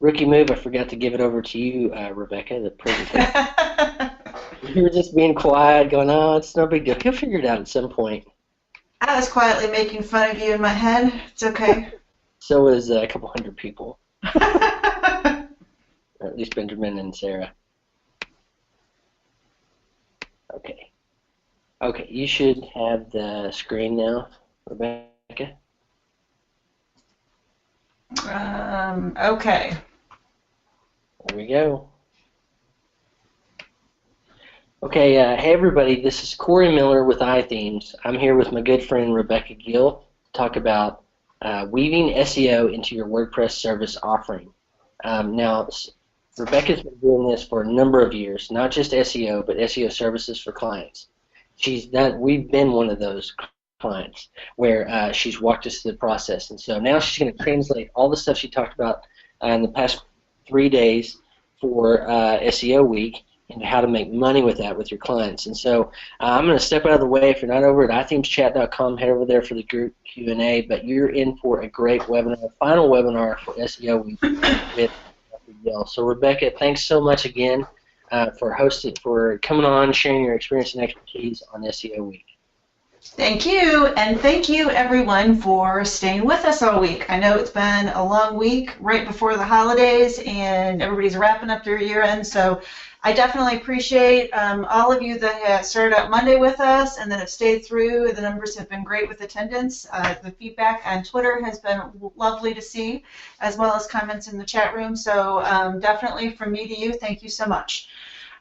Rookie move, I forgot to give it over to you, Rebecca, the presentation. You were just being quiet, going, oh, it's no big deal. He'll figure it out at some point. I was quietly making fun of you in my head. It's okay. So was a couple hundred people. At least Benjamin and Sarah. Okay. Okay, you should have the screen now, Rebecca. Okay. There we go. Okay, hey everybody, this is Cory Miller with iThemes. I'm here with my good friend Rebecca Gill to talk about weaving SEO into your WordPress service offering. Now, Rebecca's been doing this for a number of years, not just SEO, but SEO services for clients. We've been one of those clients where she's walked us through the process, and so now she's going to translate all the stuff she talked about in the past 3 days for SEO week into how to make money with that with your clients. And so I'm going to step out of the way. If you're not over at iThemeschat.com, head over there for the group Q&A, but you're in for a great webinar, final webinar for SEO week with Rebecca Gill. So Rebecca, thanks so much again for coming on, sharing your experience and expertise on SEO week. Thank you, and thank you everyone for staying with us all week. I know it's been a long week right before the holidays, and everybody's wrapping up their year end, so I definitely appreciate all of you that have started out Monday with us and that have stayed through. The numbers have been great with attendance. The feedback on Twitter has been lovely to see, as well as comments in the chat room, so definitely from me to you, thank you so much.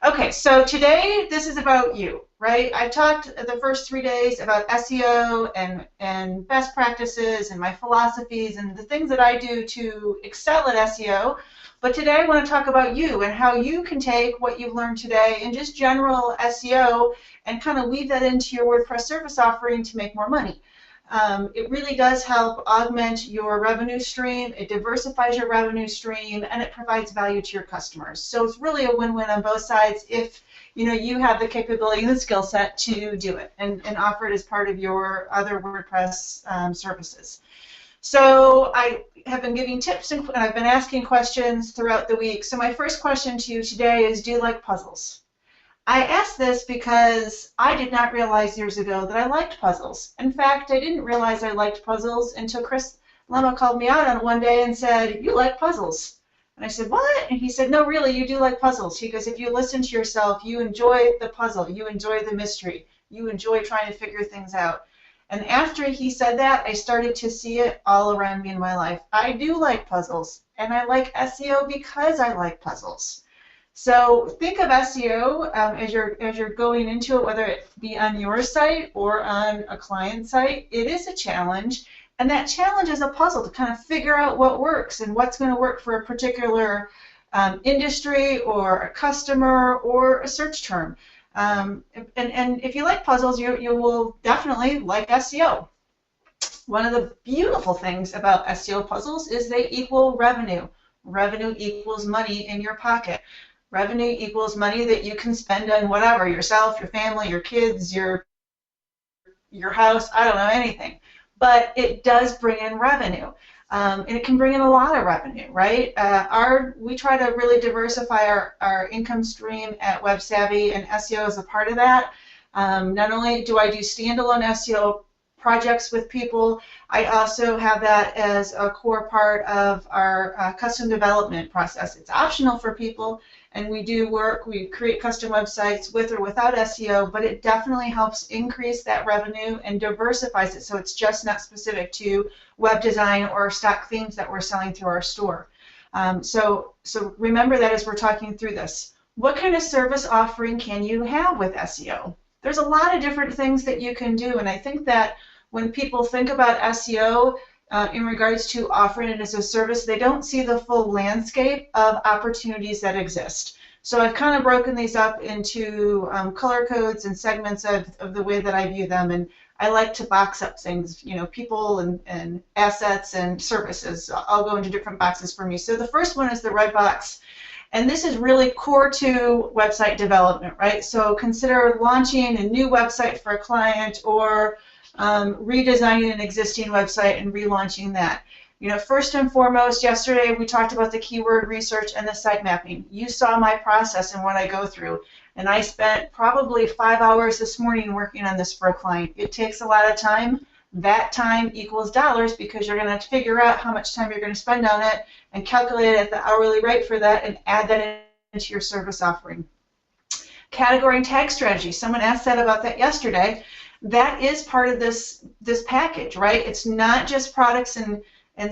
Okay, so today this is about you, right? I talked the first 3 days about SEO and best practices and my philosophies and the things that I do to excel at SEO. But today I want to talk about you and how you can take what you've learned today in just general SEO and kind of weave that into your WordPress service offering to make more money. It really does help augment your revenue stream, it diversifies your revenue stream, and it provides value to your customers. So it's really a win-win on both sides if you have the capability and the skill set to do it and offer it as part of your other WordPress services. So I have been giving tips and I've been asking questions throughout the week. So my first question to you today is, do you like puzzles? I asked this because I did not realize years ago that I liked puzzles. In fact, I didn't realize I liked puzzles until Chris Lemma called me out on it one day and said, you like puzzles. And I said, what? And he said, no, really, you do like puzzles. He goes, if you listen to yourself, you enjoy the puzzle, you enjoy the mystery, you enjoy trying to figure things out. And after he said that, I started to see it all around me in my life. I do like puzzles, and I like SEO because I like puzzles. So think of SEO as you're going into it, whether it be on your site or on a client site. It is a challenge, and that challenge is a puzzle to kind of figure out what works and what's going to work for a particular industry or a customer or a search term. And if you like puzzles, you will definitely like SEO. One of the beautiful things about SEO puzzles is they equal revenue. Revenue equals money in your pocket. Revenue equals money that you can spend on whatever, yourself, your family, your kids, your house, I don't know, anything. But it does bring in revenue. And it can bring in a lot of revenue, right? We try to really diversify our income stream at WebSavvy, and SEO is a part of that. Not only do I do standalone SEO projects with people, I also have that as a core part of our custom development process. It's optional for people, and we create custom websites with or without SEO, but it definitely helps increase that revenue and diversifies it so it's just not specific to web design or stock themes that we're selling through our store. So remember that as we're talking through this. What kind of service offering can you have with SEO? There's a lot of different things that you can do, and I think that when people think about SEO in regards to offering it as a service, they don't see the full landscape of opportunities that exist. So I've kind of broken these up into color codes and segments of the way that I view them, and I like to box up things, people and assets and services. I'll go into different boxes for me. So the first one is the red box, and this is really core to website development, right? So consider launching a new website for a client or redesigning an existing website and relaunching that. First and foremost, yesterday we talked about the keyword research and the site mapping. You saw my process and what I go through. And I spent probably 5 hours this morning working on this for a client. It takes a lot of time. That time equals dollars because you're going to have to figure out how much time you're going to spend on it and calculate it at the hourly rate for that and add that into your service offering. Category and tag strategy. Someone asked that about that yesterday. That is part of this package, right? It's not just products and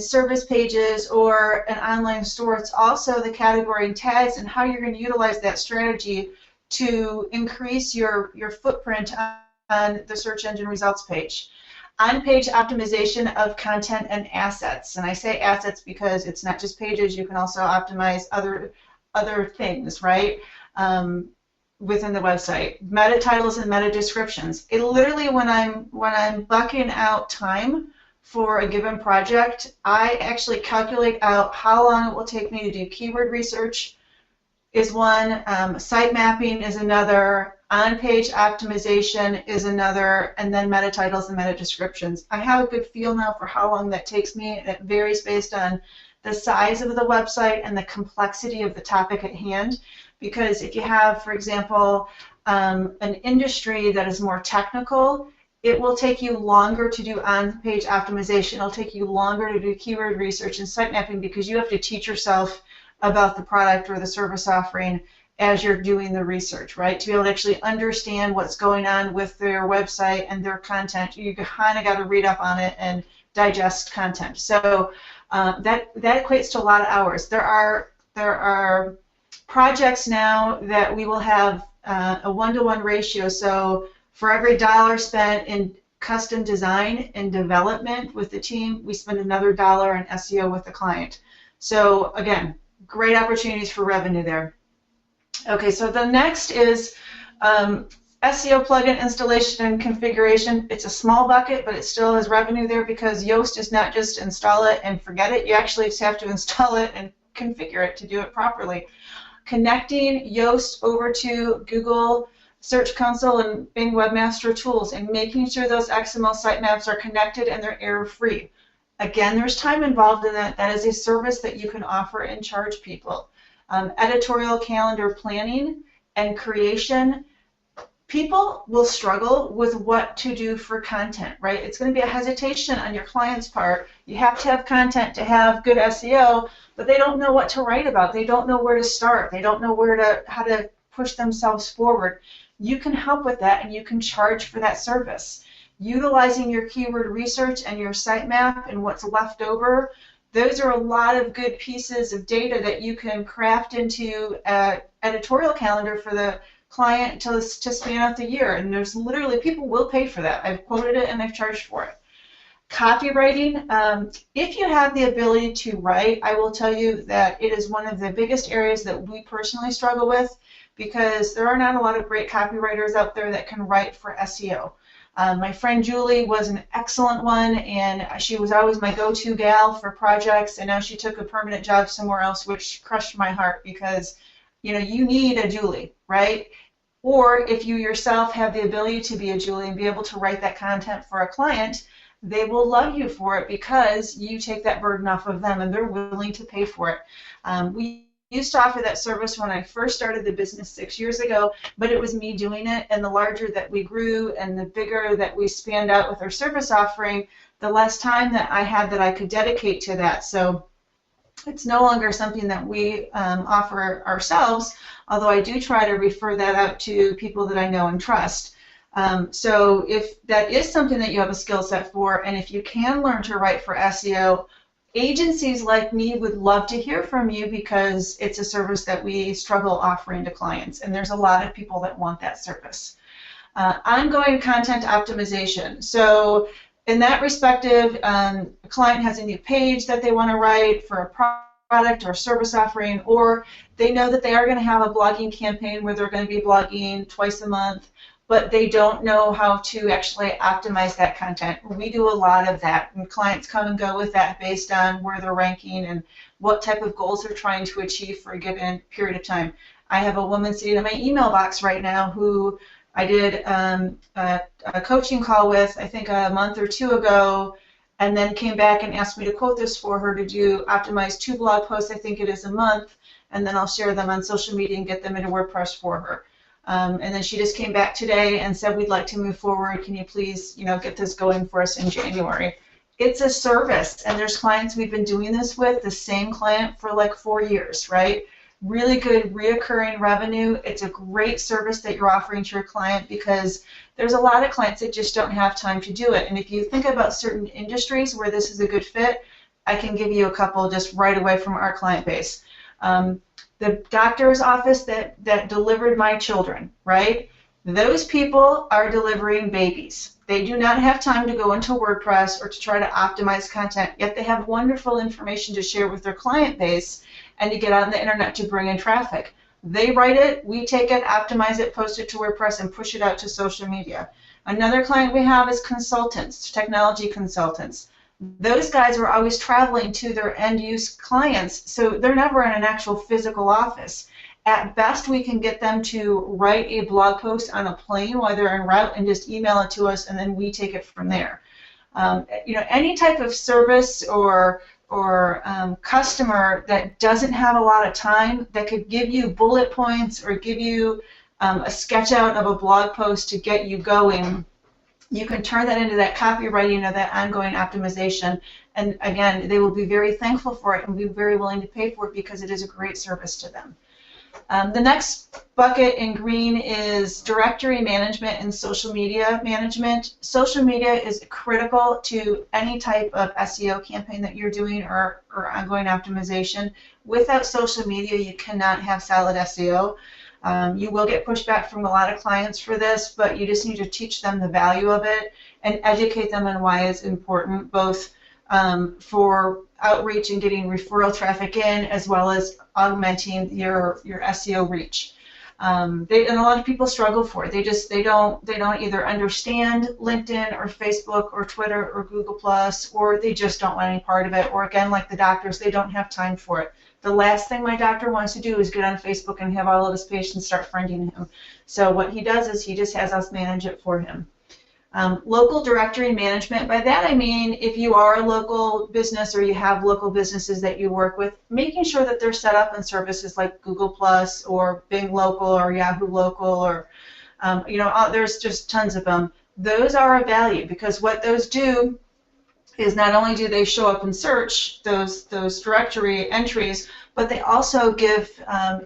service pages or an online store. It's also the category and tags and how you're going to utilize that strategy to increase your footprint on the search engine results page. On-page optimization of content and assets. And I say assets because it's not just pages. You can also optimize other things, right, within the website. Meta titles and meta descriptions. It literally, when I'm bucking out time for a given project, I actually calculate out how long it will take me to do keyword research is one, site mapping is another, on-page optimization is another, and then meta titles and meta descriptions. I have a good feel now for how long that takes me, and it varies based on the size of the website and the complexity of the topic at hand. Because if you have, for example, an industry that is more technical, it will take you longer to do on-page optimization. It'll take you longer to do keyword research and site mapping because you have to teach yourself about the product or the service offering as you're doing the research, right? To be able to actually understand what's going on with their website and their content, you kind of got to read up on it and digest content. So that equates to a lot of hours. There are projects now that we will have a 1-to-1 ratio. So for every dollar spent in custom design and development with the team, we spend another dollar in SEO with the client. So again, great opportunities for revenue there. Okay, so the next is SEO plugin installation and configuration. It's a small bucket, but it still has revenue there because Yoast is not just install it and forget it. You actually have to install it and configure it to do it properly. Connecting Yoast over to Google Search Console and Bing Webmaster Tools and making sure those XML sitemaps are connected and they're error-free. Again, there's time involved in that. That is a service that you can offer and charge people. Editorial calendar planning and creation. People will struggle with what to do for content, right? It's going to be a hesitation on your client's part. You have to have content to have good SEO, but they don't know what to write about. They don't know where to start. They don't know how to push themselves forward. You can help with that, and you can charge for that service. Utilizing your keyword research and your sitemap and what's left over, those are a lot of good pieces of data that you can craft into an editorial calendar for the client to span out the year. And there's literally, people will pay for that. I've quoted it and I've charged for it. Copywriting, if you have the ability to write, I will tell you that it is one of the biggest areas that we personally struggle with because there are not a lot of great copywriters out there that can write for SEO. My friend Julie was an excellent one, and she was always my go-to gal for projects, and now she took a permanent job somewhere else, which crushed my heart because, you need a Julie, right? Or if you yourself have the ability to be a Julie and be able to write that content for a client, they will love you for it because you take that burden off of them, and they're willing to pay for it. We used to offer that service when I first started the business 6 years ago, but it was me doing it, and the larger that we grew and the bigger that we spanned out with our service offering, the less time that I had that I could dedicate to that. So it's no longer something that we offer ourselves, although I do try to refer that out to people that I know and trust. So if that is something that you have a skill set for, and if you can learn to write for SEO, agencies like me would love to hear from you because it's a service that we struggle offering to clients, and there's a lot of people that want that service. Ongoing content optimization. So in that respective, a client has a new page that they want to write for a product or service offering, or they know that they are going to have a blogging campaign where they're going to be blogging twice a month, but they don't know how to actually optimize that content. We do a lot of that, and clients come and go with that based on where they're ranking and what type of goals they're trying to achieve for a given period of time. I have a woman sitting in my email box right now who I did a coaching call with, I think a month or two ago, and then came back and asked me to quote this for her to do optimize 2 blog posts, I think it is, a month, and then I'll share them on social media and get them into WordPress for her. And then she just came back today and said, we'd like to move forward. Can you please, get this going for us in January? It's a service, and there's clients we've been doing this with, the same client for like 4 years, right? Really good reoccurring revenue. It's a great service that you're offering to your client because there's a lot of clients that just don't have time to do it. And if you think about certain industries where this is a good fit, I can give you a couple just right away from our client base. The doctor's office that delivered my children, right? Those people are delivering babies. They do not have time to go into WordPress or to try to optimize content, yet they have wonderful information to share with their client base and to get on the internet to bring in traffic. They write it, we take it, optimize it, post it to WordPress, and push it out to social media. Another client we have is consultants, technology consultants. Those guys are always traveling to their end-use clients, so they're never in an actual physical office. At best, we can get them to write a blog post on a plane while they're en route and just email it to us, and then we take it from there. Any type of service or customer that doesn't have a lot of time, that could give you bullet points or give you a sketch out of a blog post to get you going, you can turn that into that copywriting or that ongoing optimization. And again, they will be very thankful for it and be very willing to pay for it because it is a great service to them. The next bucket in green is directory management and social media management. Social media is critical to any type of SEO campaign that you're doing or ongoing optimization. Without social media, you cannot have solid SEO. You will get pushback from a lot of clients for this, but you just need to teach them the value of it and educate them on why it's important, both for outreach and getting referral traffic in, as well as augmenting your SEO reach. And a lot of people struggle for it. They don't either understand LinkedIn or Facebook or Twitter or Google Plus, or they just don't want any part of it. Or again, like the doctors, they don't have time for it. The last thing my doctor wants to do is get on Facebook and have all of his patients start friending him. So what he does is he just has us manage it for him. Local directory management, by that I mean if you are a local business or you have local businesses that you work with, making sure that they're set up in services like Google Plus or Bing Local or Yahoo Local or, there's just tons of them. Those are of value because what those do is not only do they show up in search, those directory entries, but they also give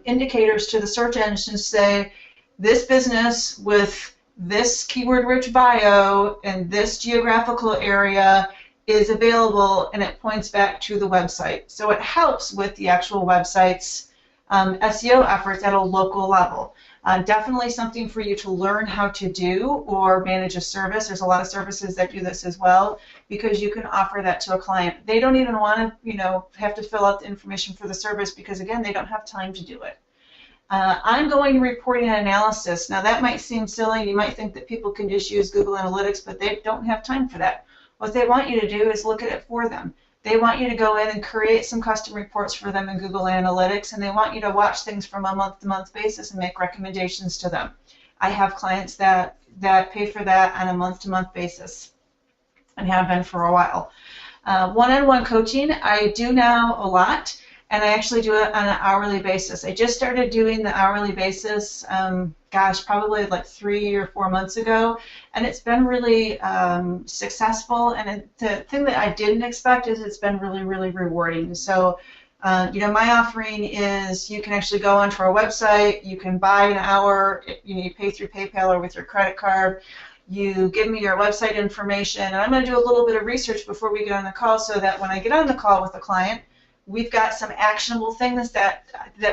indicators to the search engine to say, this business with this keyword-rich bio and this geographical area is available, and it points back to the website. So it helps with the actual website's SEO efforts at a local level. Definitely something for you to learn how to do or manage a service. There's a lot of services that do this as well because you can offer that to a client. They don't even want to, have to fill out the information for the service because, again, they don't have time to do it. Ongoing reporting and analysis. Now that might seem silly. You might think that people can just use Google Analytics, but they don't have time for that. What they want you to do is look at it for them. They want you to go in and create some custom reports for them in Google Analytics, and they want you to watch things from a month-to-month basis and make recommendations to them. I have clients that pay for that on a month-to-month basis and have been for a while. One-on-one coaching, I do now a lot. And I actually do it on an hourly basis. I just started doing the hourly basis, probably like 3 or 4 months ago, and it's been really successful. And the thing that I didn't expect is it's been really, really rewarding. So, my offering is you can actually go onto our website, you can buy an hour, you pay through PayPal or with your credit card. You give me your website information, and I'm going to do a little bit of research before we get on the call so that when I get on the call with a client, we've got some actionable things that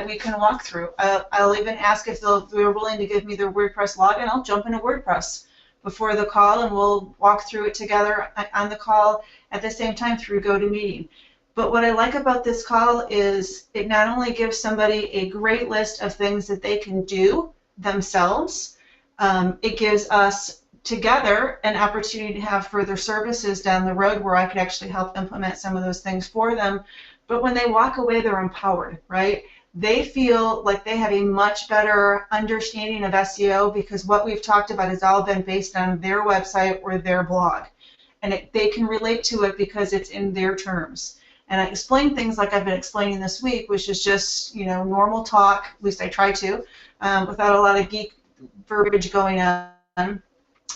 we can walk through. I'll even ask if they're willing to give me their WordPress login. I'll jump into WordPress before the call, and we'll walk through it together on the call at the same time through GoToMeeting. But what I like about this call is it not only gives somebody a great list of things that they can do themselves, it gives us together an opportunity to have further services down the road where I could actually help implement some of those things for them. But when they walk away, they're empowered, right? They feel like they have a much better understanding of SEO because what we've talked about has all been based on their website or their blog. and they can relate to it because it's in their terms. And I explain things like I've been explaining this week, which is just, normal talk, at least I try to, without a lot of geek verbiage going on.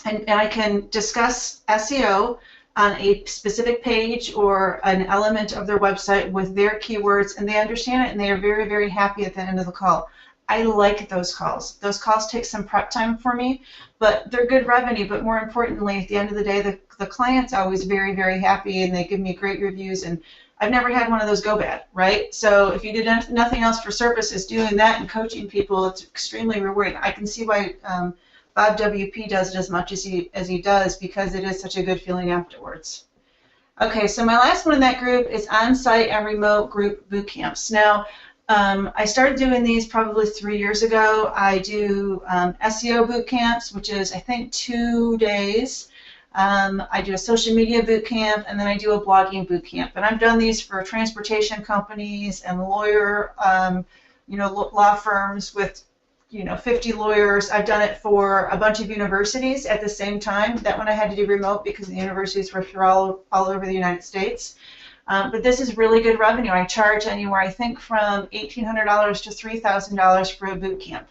And I can discuss SEO on a specific page or an element of their website with their keywords, and they understand it, and they are very, very happy at the end of the call. I like those calls. Those calls take some prep time for me, but they're good revenue. But more importantly, at the end of the day, the client's always very, very happy, and they give me great reviews, and I've never had one of those go bad, right? So if you did nothing else for services, doing that and coaching people, it's extremely rewarding. I can see why Bob WP does it as much as he does, because it is such a good feeling afterwards. Okay, so my last one in that group is on-site and remote group boot camps. Now, I started doing these probably 3 years ago. I do SEO boot camps, which is, I think, 2 days. I do a social media boot camp, and then I do a blogging boot camp. And I've done these for transportation companies and law firms with 50 lawyers. I've done it for a bunch of universities at the same time. That one I had to do remote because the universities were all over the United States. But this is really good revenue. I charge anywhere, I think, from $1,800 to $3,000 for a boot camp.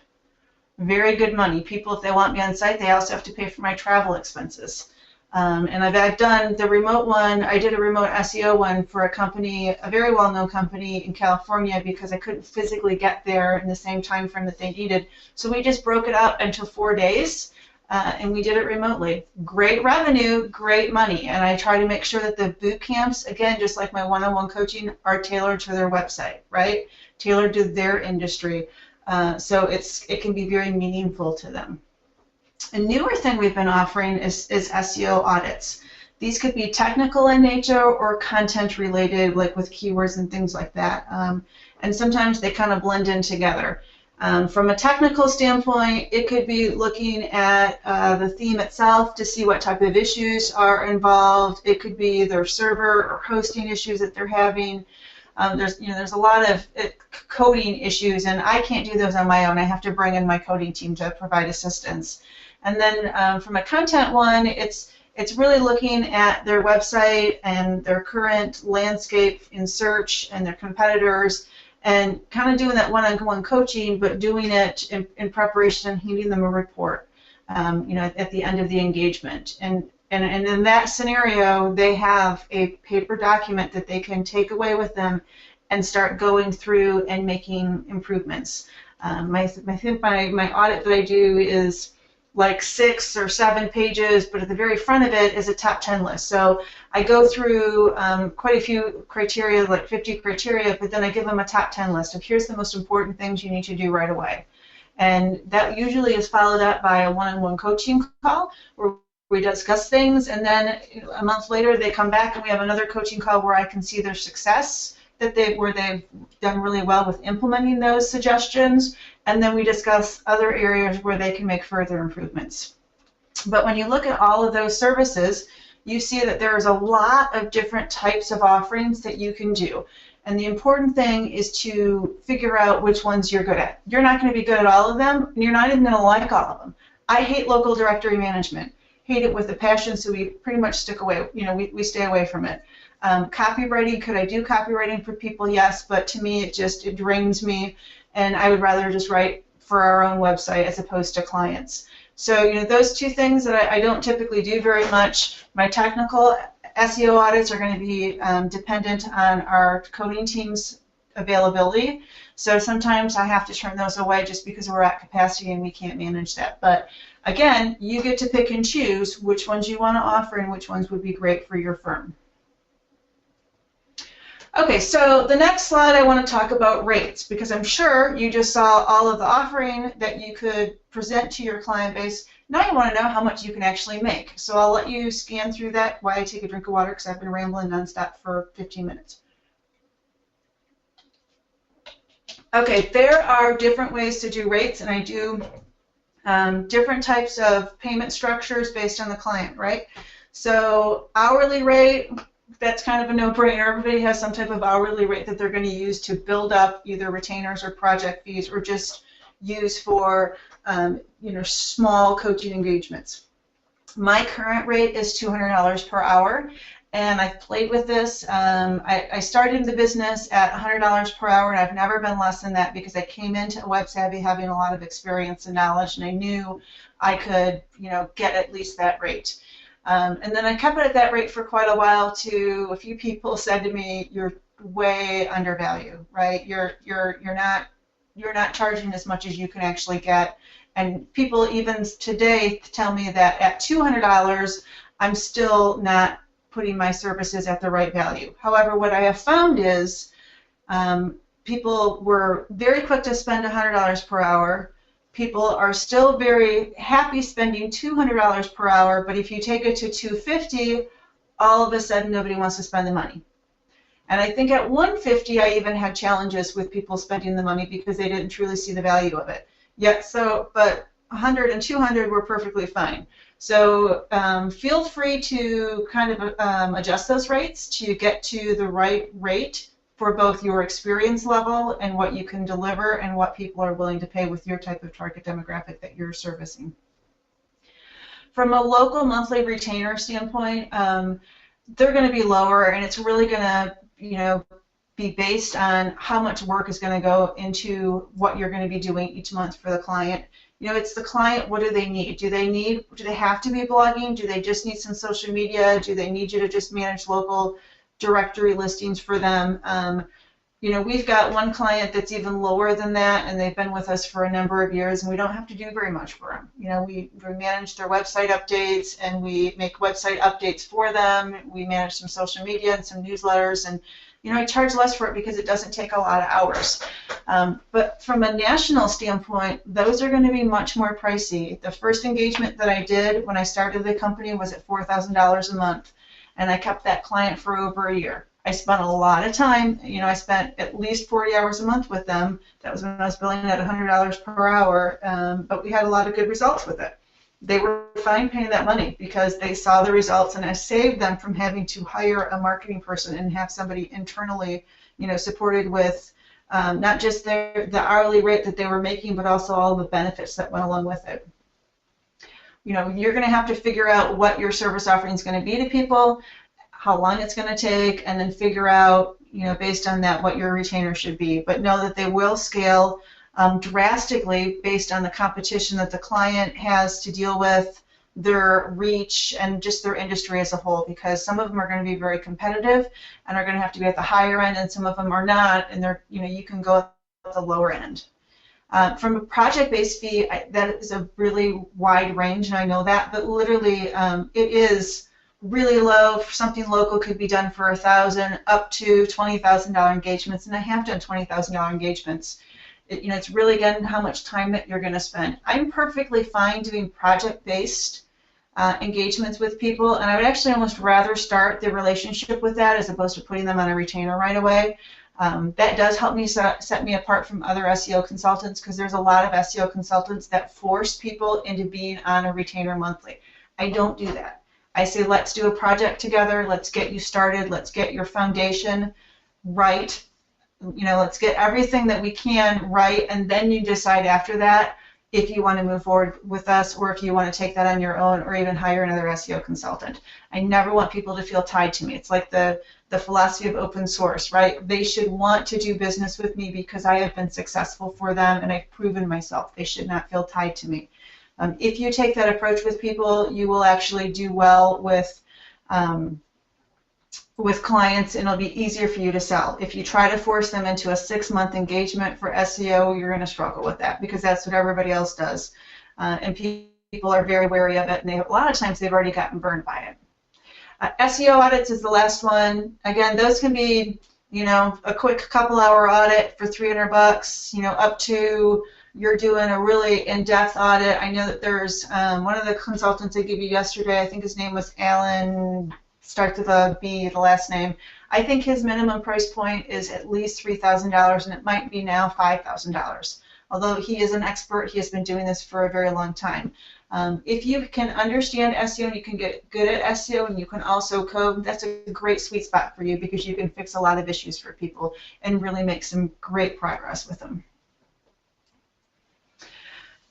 Very good money. People, if they want me on site, they also have to pay for my travel expenses. And I've done the remote one. I did a remote SEO one for a company, a very well-known company in California, because I couldn't physically get there in the same time frame that they needed. So we just broke it up into 4 days, and we did it remotely. Great revenue, great money. And I try to make sure that the boot camps, again, just like my one-on-one coaching, are tailored to their website, right? Tailored to their industry. So it can be very meaningful to them. A newer thing we've been offering is SEO audits. These could be technical in nature or content related, like with keywords and things like that. And sometimes they kind of blend in together. From a technical standpoint, it could be looking at the theme itself to see what type of issues are involved. It could be their server or hosting issues that they're having. There's a lot of coding issues, and I can't do those on my own. I have to bring in my coding team to provide assistance. And then from a content one, it's really looking at their website and their current landscape in search and their competitors, and kind of doing that one-on-one coaching, but doing it in preparation and handing them a report, at the end of the engagement. And in that scenario, they have a paper document that they can take away with them and start going through and making improvements. I think my audit that I do is like 6 or 7 pages, but at the very front of it is a top 10 list. So I go through quite a few criteria, like 50 criteria, but then I give them a top 10 list of here's the most important things you need to do right away. And that usually is followed up by a one-on-one coaching call where we discuss things, and then a month later they come back and we have another coaching call where I can see their success, where they've done really well with implementing those suggestions, and then we discuss other areas where they can make further improvements. But when you look at all of those services, you see that there's a lot of different types of offerings that you can do. And the important thing is to figure out which ones you're good at. You're not going to be good at all of them, and you're not even going to like all of them. I hate local directory management. Hate it with a passion, so we pretty much stick away. We stay away from it. Copywriting, could I do copywriting for people? Yes, but to me it drains me, and I would rather just write for our own website as opposed to clients. So those two things that I don't typically do very much. My technical SEO audits are going to be dependent on our coding team's availability. So sometimes I have to turn those away just because we're at capacity and we can't manage that. But again, you get to pick and choose which ones you want to offer and which ones would be great for your firm. Okay, so the next slide I want to talk about rates, because I'm sure you just saw all of the offering that you could present to your client base. Now you want to know how much you can actually make. So I'll let you scan through that while I take a drink of water, because I've been rambling nonstop for 15 minutes. Okay, there are different ways to do rates, and I do different types of payment structures based on the client, right? So hourly rate, that's kind of a no-brainer. Everybody has some type of hourly rate that they're going to use to build up either retainers or project fees, or just use for small coaching engagements. My current rate is $200 per hour, and I've played with this. I started the business at $100 per hour, and I've never been less than that because I came into Web Savvy having a lot of experience and knowledge, and I knew I could, get at least that rate. And then I kept it at that rate for quite a while. A few people said to me, "You're way undervalued, right? You're not charging as much as you can actually get." And people even today tell me that at $200, I'm still not putting my services at the right value. However, what I have found is people were very quick to spend $100 per hour. People are still very happy spending $200 per hour, but if you take it to $250, all of a sudden nobody wants to spend the money. And I think at $150, I even had challenges with people spending the money because they didn't truly see the value of it. But 100 and 200 were perfectly fine. So feel free to kind of adjust those rates to get to the right rate for both your experience level and what you can deliver and what people are willing to pay with your type of target demographic that you're servicing. From a local monthly retainer standpoint, they're going to be lower, and it's really going to, be based on how much work is going to go into what you're going to be doing each month for the client. It's the client. What do they need? Do they have to be blogging? Do they just need some social media? Do they need you to just manage local directory listings for them? We've got one client that's even lower than that, and they've been with us for a number of years, and we don't have to do very much for them. We manage their website updates, and we make website updates for them. We manage some social media and some newsletters, and I charge less for it because it doesn't take a lot of hours. But from a national standpoint, those are going to be much more pricey. The first engagement that I did when I started the company was at $4,000 a month, and I kept that client for over a year. I spent a lot of time. I spent at least 40 hours a month with them. That was when I was billing at $100 per hour, but we had a lot of good results with it. They were fine paying that money because they saw the results, and I saved them from having to hire a marketing person and have somebody internally, supported with not just the hourly rate that they were making, but also all the benefits that went along with it. You're going to have to figure out what your service offering is going to be to people, how long it's going to take, and then figure out, based on that, what your retainer should be. But know that they will scale drastically based on the competition that the client has to deal with, their reach, and just their industry as a whole, because some of them are going to be very competitive and are going to have to be at the higher end, and some of them are not, and they're, you can go at the lower end. From a project-based fee, that is a really wide range, and I know that, but literally it is really low. Something local could be done for $1,000 up to $20,000 engagements, and I have done $20,000 engagements. It's really, again, how much time that you're going to spend. I'm perfectly fine doing project-based engagements with people, and I would actually almost rather start the relationship with that as opposed to putting them on a retainer right away. That does help me set me apart from other SEO consultants, because there's a lot of SEO consultants that force people into being on a retainer monthly. I don't do that. I say, let's do a project together, let's get you started, let's get your foundation right. Let's get everything that we can right, and then you decide after that if you want to move forward with us, or if you want to take that on your own, or even hire another SEO consultant. I never want people to feel tied to me. It's like the philosophy of open source, right? They should want to do business with me because I have been successful for them and I've proven myself. They should not feel tied to me. If you take that approach with people, you will actually do well with clients, and it'll be easier for you to sell. If you try to force them into a 6-month engagement for SEO, you're going to struggle with that, because that's what everybody else does. And people are very wary of it, and a lot of times they've already gotten burned by it. SEO audits is the last one. Again, those can be, a quick couple-hour audit for $300, up to you're doing a really in-depth audit. I know that there's one of the consultants I gave you yesterday, I think his name was Alan, starts with a B, the last name. I think his minimum price point is at least $3,000, and it might be now $5,000. Although he is an expert, he has been doing this for a very long time. If you can understand SEO and you can get good at SEO and you can also code, that's a great sweet spot for you, because you can fix a lot of issues for people and really make some great progress with them.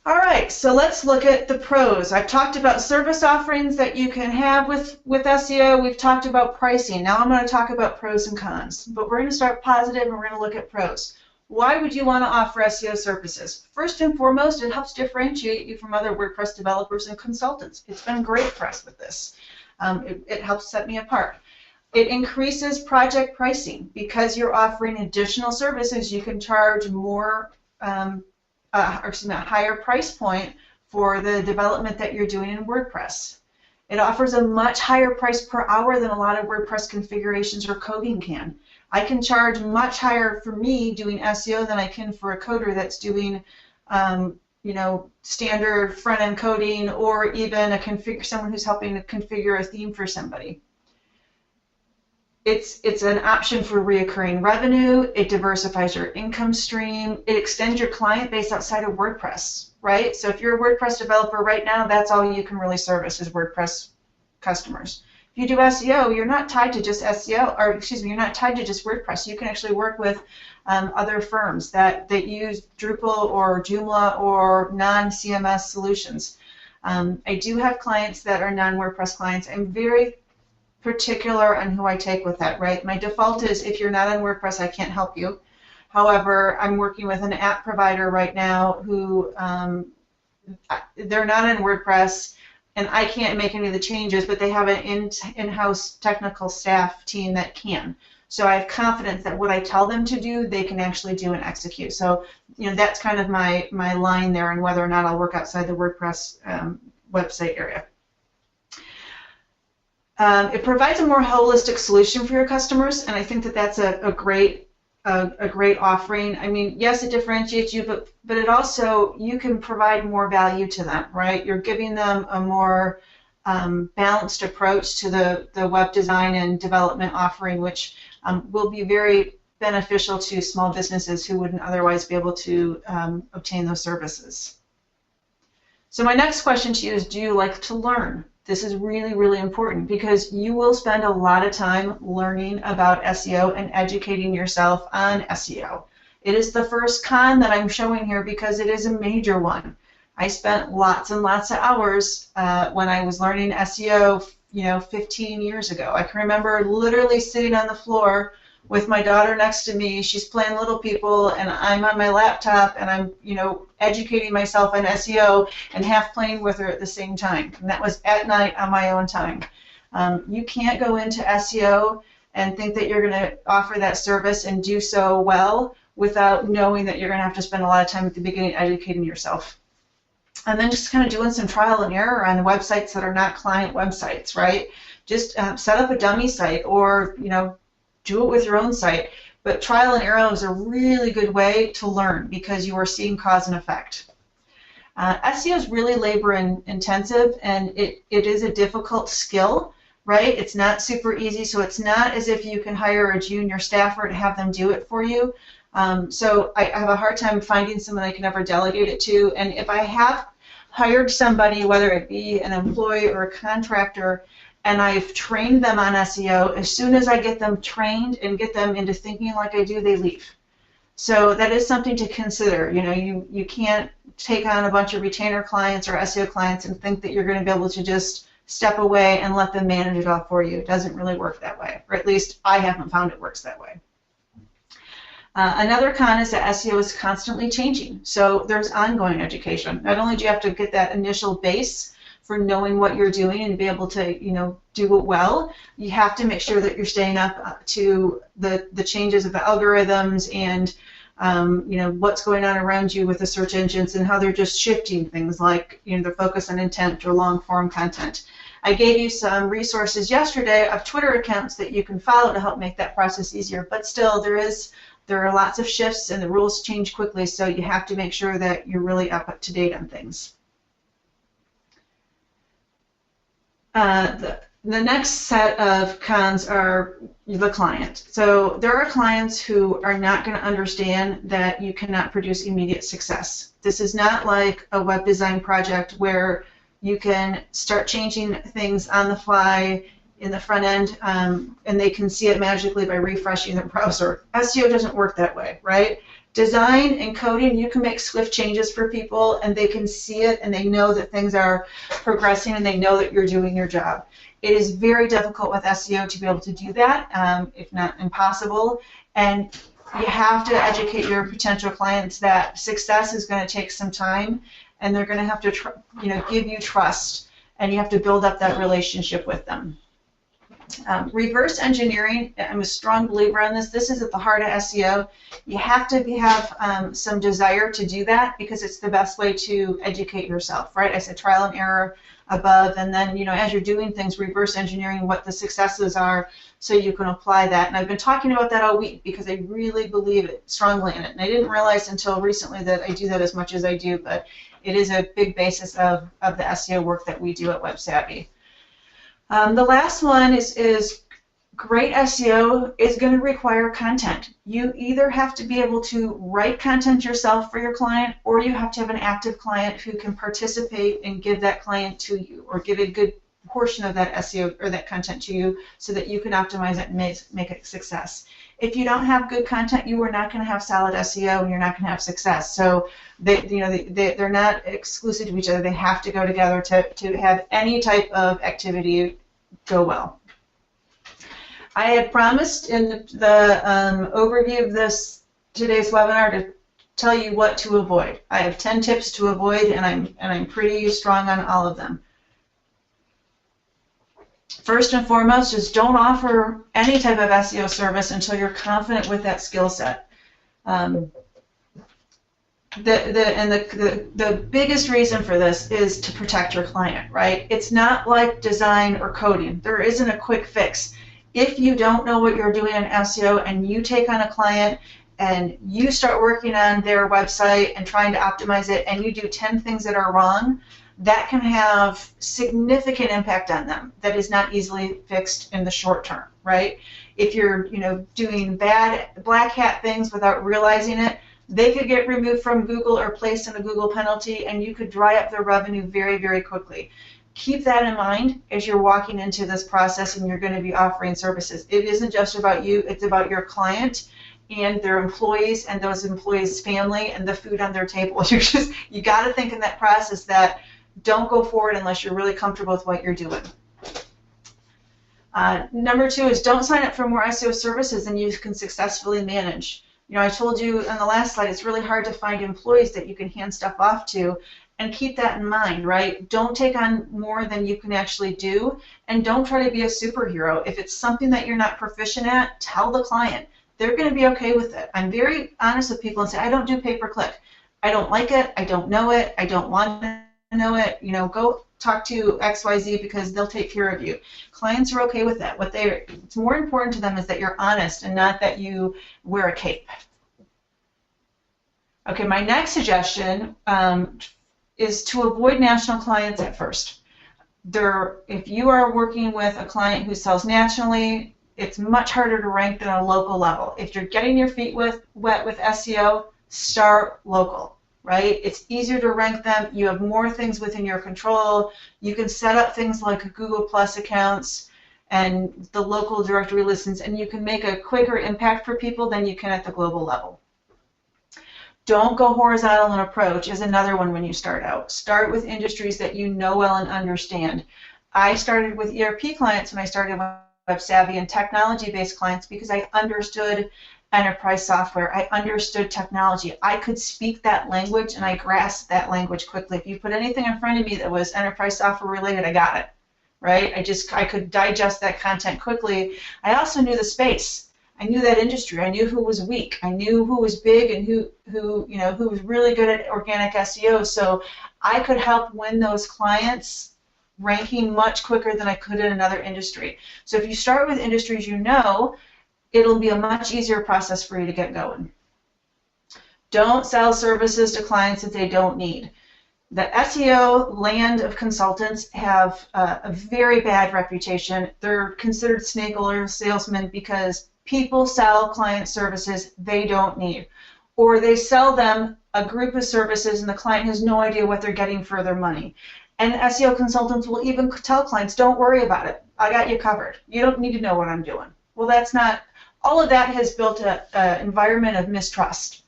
All right, so let's look at the pros. I've talked about service offerings that you can have with SEO. We've talked about pricing. Now I'm going to talk about pros and cons. But we're going to start positive and we're going to look at pros. Why would you want to offer SEO services? First and foremost, it helps differentiate you from other WordPress developers and consultants. It's been great for us with this. It helps set me apart. It increases project pricing. Because you're offering additional services, you can charge more a higher price point for the development that you're doing in WordPress. It offers a much higher price per hour than a lot of WordPress configurations or coding can. I can charge much higher for me doing SEO than I can for a coder that's doing standard front-end coding, or even someone who's helping to configure a theme for somebody. It's an option for reoccurring revenue. It diversifies your income stream. It extends your client base outside of WordPress, right? So if you're a WordPress developer right now, that's all you can really service is WordPress customers. If you do SEO, you're not tied to just you're not tied to just WordPress. You can actually work with other firms that use Drupal or Joomla or non-CMS solutions. I do have clients that are non-WordPress clients. I'm very particular on who I take with that, right? My default is if you're not on WordPress, I can't help you. However, I'm working with an app provider right now who they're not on WordPress, and I can't make any of the changes, but they have an in-house technical staff team that can. So I have confidence that what I tell them to do, they can actually do and execute. So that's kind of my line there on whether or not I'll work outside the WordPress website area. It provides a more holistic solution for your customers, and I think that that's a great offering. I mean, yes, it differentiates you, but it also, you can provide more value to them, right? You're giving them a more balanced approach to the web design and development offering, which will be very beneficial to small businesses who wouldn't otherwise be able to obtain those services. So my next question to you is, do you like to learn? This is really, really important because you will spend a lot of time learning about SEO and educating yourself on SEO. It is the first con that I'm showing here because it is a major one. I spent lots and lots of hours when I was learning SEO, 15 years ago. I can remember literally sitting on the floor with my daughter next to me. She's playing Little People, and I'm on my laptop, and I'm, educating myself on SEO and half playing with her at the same time. And that was at night on my own time. You can't go into SEO and think that you're going to offer that service and do so well without knowing that you're going to have to spend a lot of time at the beginning educating yourself. And then just kind of doing some trial and error on websites that are not client websites, right? Just set up a dummy site, or, do it with your own site. But trial and error is a really good way to learn because you are seeing cause and effect. SEO is really labor intensive, and it is a difficult skill, right? It's not super easy, so it's not as if you can hire a junior staffer and have them do it for you. So I have a hard time finding someone I can ever delegate it to, and if I have hired somebody, whether it be an employee or a contractor, and I've trained them on SEO, as soon as I get them trained and get them into thinking like I do, they leave. So that is something to consider. You can't take on a bunch of retainer clients or SEO clients and think that you're going to be able to just step away and let them manage it all for you. It doesn't really work that way, or at least I haven't found it works that way. Another con is that SEO is constantly changing. So there's ongoing education. Not only do you have to get that initial base for knowing what you're doing and be able to, do it well, you have to make sure that you're staying up to the changes of the algorithms and, what's going on around you with the search engines and how they're just shifting things like, the focus on intent or long form content. I gave you some resources yesterday of Twitter accounts that you can follow to help make that process easier, but still there are lots of shifts and the rules change quickly, so you have to make sure that you're really up to date on things. The next set of cons are the client. So there are clients who are not going to understand that you cannot produce immediate success. This is not like a web design project where you can start changing things on the fly in the front end and they can see it magically by refreshing their browser. SEO doesn't work that way, right? Design and coding, you can make swift changes for people and they can see it and they know that things are progressing and they know that you're doing your job. It is very difficult with SEO to be able to do that, if not impossible. And you have to educate your potential clients that success is going to take some time and they're going to have to give you trust, and you have to build up that relationship with them. Reverse engineering, I'm a strong believer in this. This is at the heart of SEO. You have to have some desire to do that because it's the best way to educate yourself, right? I said trial and error above, and then as you're doing things, reverse engineering what the successes are so you can apply that. And I've been talking about that all week because I really believe it strongly in it. And I didn't realize until recently that I do that as much as I do, but it is a big basis of the SEO work that we do at WebSavvy. The last one is great SEO is going to require content. You either have to be able to write content yourself for your client, or you have to have an active client who can participate and give that client to you, or give a good portion of that SEO or that content to you so that you can optimize it and make it a success. If you don't have good content, you are not going to have solid SEO and you're not going to have success. So they're not exclusive to each other. They have to go together to have any type of activity go well. I had promised in the overview of today's webinar to tell you what to avoid. I have 10 tips to avoid, and I'm pretty strong on all of them. First and foremost, just don't offer any type of SEO service until you're confident with that skill set. The biggest reason for this is to protect your client, right? It's not like design or coding. There isn't a quick fix. If you don't know what you're doing in SEO and you take on a client and you start working on their website and trying to optimize it and you do 10 things that are wrong, that can have significant impact on them that is not easily fixed in the short term, right? If you're doing bad black hat things without realizing it, they could get removed from Google or placed in a Google penalty, and you could dry up their revenue very, very quickly. Keep that in mind as you're walking into this process and you're going to be offering services. It isn't just about you, it's about your client and their employees and those employees' family and the food on their table. You got to think in that process that don't go forward unless you're really comfortable with what you're doing. Number 2 is don't sign up for more SEO services than you can successfully manage. I told you on the last slide, it's really hard to find employees that you can hand stuff off to, and keep that in mind, right? Don't take on more than you can actually do, and don't try to be a superhero. If it's something that you're not proficient at, tell the client. They're going to be okay with it. I'm very honest with people and say, I don't do pay-per-click. I don't like it. I don't know it. I don't want to know it. Go talk to XYZ because they'll take care of you. Clients are okay with that. It's more important to them is that you're honest and not that you wear a cape. Okay, my next suggestion is to avoid national clients at first. If you are working with a client who sells nationally, it's much harder to rank than a local level. If you're getting your feet wet with SEO, start local. Right? It's easier to rank them. You have more things within your control. You can set up things like Google Plus accounts and the local directory listings, and you can make a quicker impact for people than you can at the global level. Don't go horizontal in approach is another one when you start out. Start with industries that you know well and understand. I started with ERP clients when I started with WebSavvy and technology-based clients because I understood enterprise software. I understood technology. I could speak that language and I grasped that language quickly. If you put anything in front of me that was enterprise software related, I got it, right? I could digest that content quickly. I also knew the space. I knew that industry. I knew who was weak. I knew who was big and who was really good at organic SEO. So I could help win those clients ranking much quicker than I could in another industry. So if you start with industries you know, it'll be a much easier process for you to get going. Don't sell services to clients that they don't need. The SEO land of consultants have a very bad reputation. They're considered snake oil salesmen because people sell client services they don't need. Or they sell them a group of services and the client has no idea what they're getting for their money. And SEO consultants will even tell clients, don't worry about it. I got you covered. You don't need to know what I'm doing. Well, that's not. All of that has built an environment of mistrust.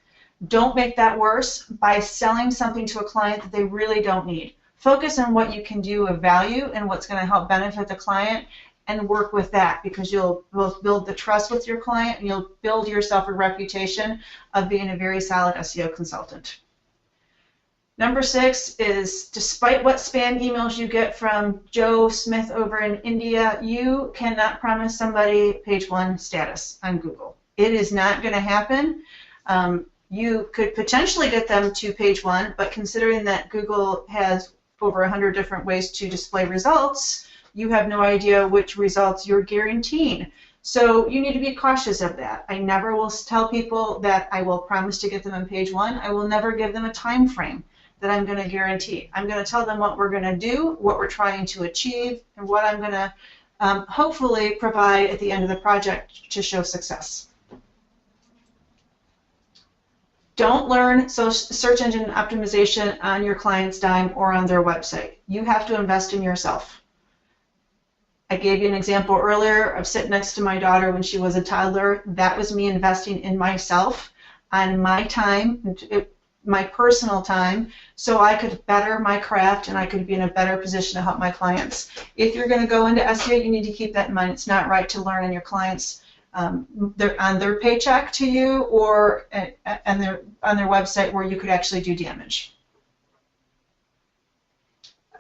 Don't make that worse by selling something to a client that they really don't need. Focus on what you can do of value and what's going to help benefit the client, and work with that, because you'll both build the trust with your client and you'll build yourself a reputation of being a very solid SEO consultant. Number 6 is, despite what spam emails you get from Joe Smith over in India, you cannot promise somebody page 1 status on Google. It is not going to happen. You could potentially get them to page 1, but considering that Google has over 100 different ways to display results, you have no idea which results you're guaranteeing. So you need to be cautious of that. I never will tell people that I will promise to get them on page 1. I will never give them a time frame that I'm going to guarantee. I'm going to tell them what we're going to do, what we're trying to achieve, and what I'm going to hopefully provide at the end of the project to show success. Don't learn search engine optimization on your client's dime or on their website. You have to invest in yourself. I gave you an example earlier of sitting next to my daughter when she was a toddler. That was me investing in myself, on my time, my personal time, so I could better my craft and I could be in a better position to help my clients. If you're going to go into SEO, you need to keep that in mind. It's not right to learn on your clients on their paycheck to you, or on their website where you could actually do damage.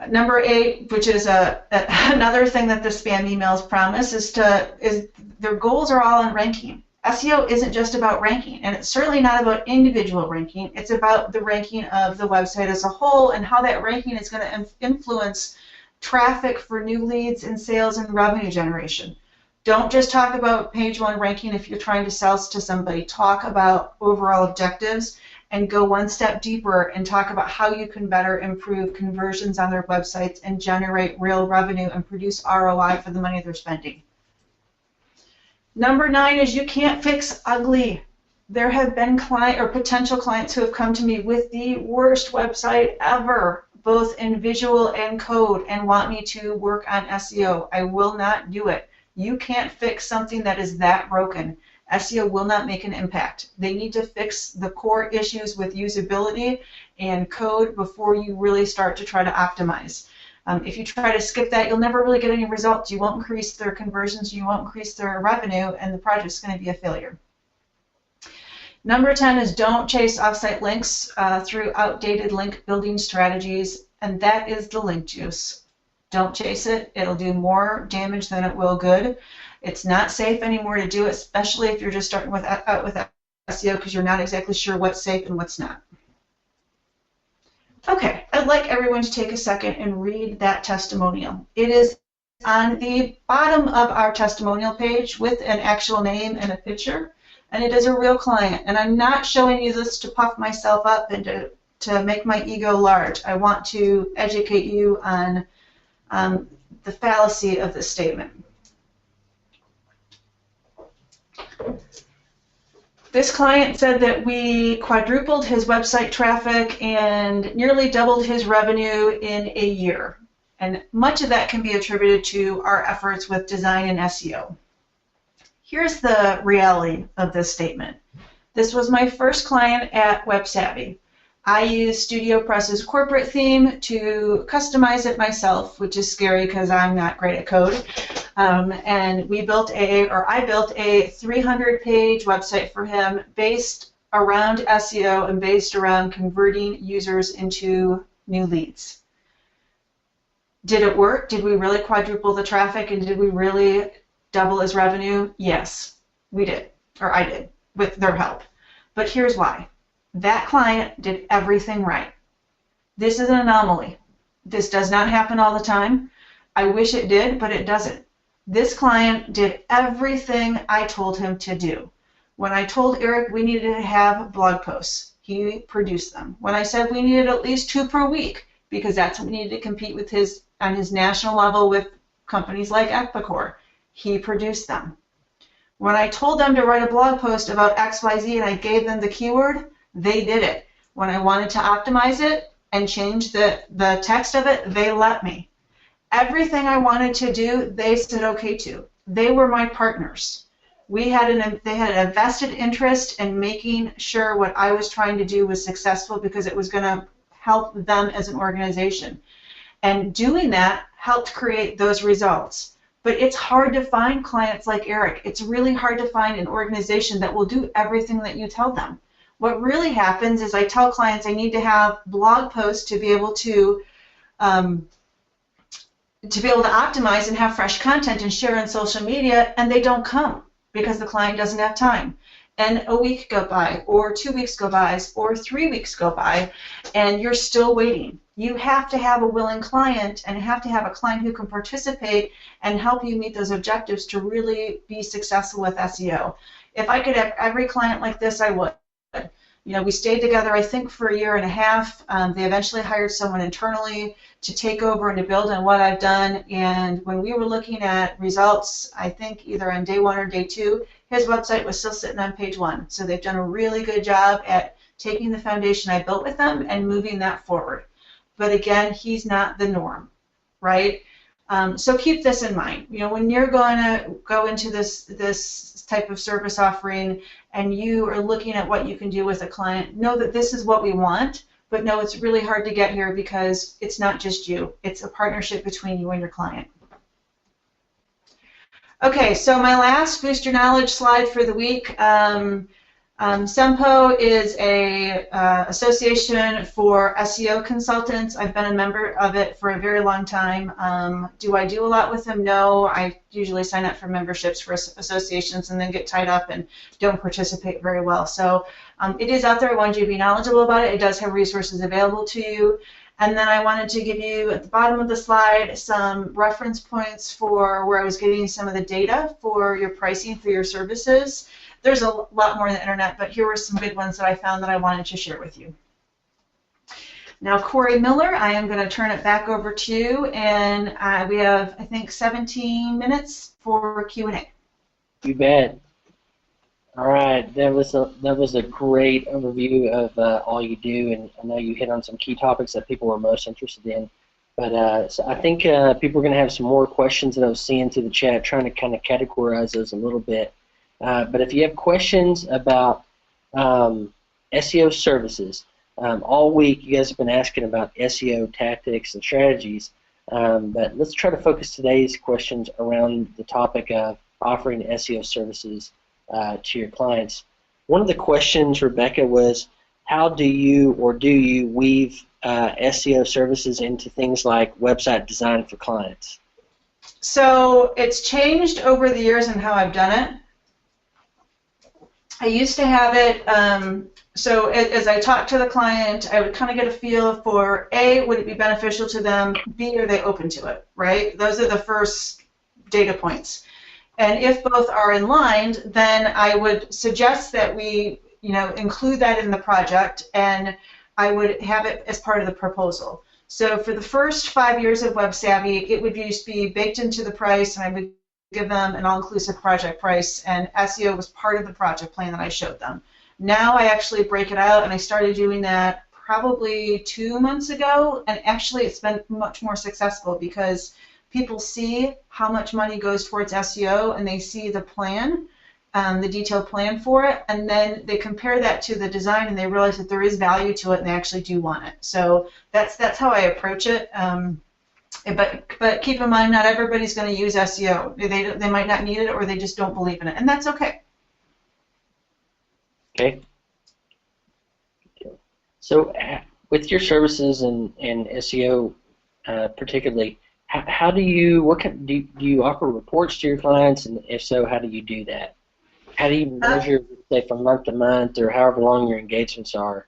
Number 8, which is another thing that the spam emails promise, is their goals are all on ranking. SEO isn't just about ranking, and it's certainly not about individual ranking. It's about the ranking of the website as a whole, and how that ranking is going to influence traffic for new leads and sales and revenue generation. Don't just talk about page 1 ranking if you're trying to sell to somebody. Talk about overall objectives, and go one step deeper and talk about how you can better improve conversions on their websites and generate real revenue and produce ROI for the money they're spending. Number 9 is, you can't fix ugly. There have been client or potential clients who have come to me with the worst website ever, both in visual and code, and want me to work on SEO. I will not do it. You can't fix something that is that broken. SEO will not make an impact. They need to fix the core issues with usability and code before you really start to try to optimize. If you try to skip that, you'll never really get any results. You won't increase their conversions, you won't increase their revenue, and the project's going to be a failure. Number 10 is, don't chase offsite links through outdated link building strategies, and that is the link juice. Don't chase it. It'll do more damage than it will good. It's not safe anymore to do it, especially if you're just starting with SEO, because you're not exactly sure what's safe and what's not. Okay, I'd like everyone to take a second and read that testimonial. It is on the bottom of our testimonial page with an actual name and a picture, and it is a real client. And I'm not showing you this to puff myself up and to make my ego large. I want to educate you on the fallacy of this statement. This client said that we quadrupled his website traffic and nearly doubled his revenue in a year. And much of that can be attributed to our efforts with design and SEO. Here's the reality of this statement. This was my first client at WebSavvy. I used Studio Press's corporate theme to customize it myself, which is scary because I'm not great at code. And I built a 300-page website for him based around SEO and based around converting users into new leads. Did it work? Did we really quadruple the traffic, and did we really double his revenue? Yes, we did, or I did, with their help. But here's why. That client did everything right. This is an anomaly. This does not happen all the time. I wish it did, but it doesn't. This client did everything I told him to do. When I told Eric we needed to have blog posts, he produced them. When I said we needed at least 2 per week, because that's what we needed to compete with on his national level with companies like Epicor, he produced them. When I told them to write a blog post about XYZ and I gave them the keyword, they did it. When I wanted to optimize it and change the text of it, they let me. Everything I wanted to do, they said okay to. They were my partners. they had a vested interest in making sure what I was trying to do was successful because it was going to help them as an organization. And doing that helped create those results. But it's hard to find clients like Eric. It's really hard to find an organization that will do everything that you tell them. What really happens is I tell clients I need to have blog posts to be able to optimize and have fresh content and share on social media, and they don't come because the client doesn't have time. And a week go by, or 2 weeks go by, or 3 weeks go by, and you're still waiting. You have to have a willing client and have to have a client who can participate and help you meet those objectives to really be successful with SEO. If I could have every client like this, I would. You know, we stayed together, I think, for a year and a half. They eventually hired someone internally to take over and to build on what I've done. And when we were looking at results, I think either on day 1 or day 2, his website was still sitting on page 1. So they've done a really good job at taking the foundation I built with them and moving that forward. But again, he's not the norm, right? So keep this in mind. You know, when you're going to go into this type of service offering and you are looking at what you can do with a client, know that this is what we want, but know it's really hard to get here because it's not just you. It's a partnership between you and your client. Okay, so my last Boost Your Knowledge slide for the week. SEMPO is a association for SEO consultants. I've been a member of it for a very long time. Do I do a lot with them? No. I usually sign up for memberships for associations and then get tied up and don't participate very well. So it is out there. I wanted you to be knowledgeable about it. It does have resources available to you. And then I wanted to give you, at the bottom of the slide, some reference points for where I was getting some of the data for your pricing for your services. There's a lot more on the internet, but here were some good ones that I found that I wanted to share with you. Now, Cory Miller, I am going to turn it back over to you, and we have, I think, 17 minutes for Q&A. You bet. All right, that was a great overview of all you do, and I know you hit on some key topics that people are most interested in. But so I think people are going to have some more questions that I was seeing through the chat, trying to kind of categorize those a little bit. But if you have questions about SEO services, all week you guys have been asking about SEO tactics and strategies, but let's try to focus today's questions around the topic of offering SEO services to your clients. One of the questions, Rebecca, was how do you weave SEO services into things like website design for clients? So it's changed over the years in how I've done it. I used to have it, so as I talked to the client, I would kind of get a feel for A, would it be beneficial to them, B, are they open to it, right? Those are the first data points. And if both are in line, then I would suggest that we, include that in the project, and I would have it as part of the proposal. So for the first 5 years of Web Savvy, it would just be baked into the price, and I would give them an all-inclusive project price, and SEO was part of the project plan that I showed them. Now I actually break it out, and I started doing that probably 2 months ago, and actually it's been much more successful because people see how much money goes towards SEO, and they see the plan, the detailed plan for it, and then they compare that to the design, and they realize that there is value to it, and they actually do want it. So that's how I approach it. But keep in mind, not everybody's going to use SEO. They might not need it, or they just don't believe in it, and that's okay. Okay. So with your services and SEO particularly, how do you do you offer reports to your clients, and if so, how do you do that? How do you measure, say, from month to month or however long your engagements are,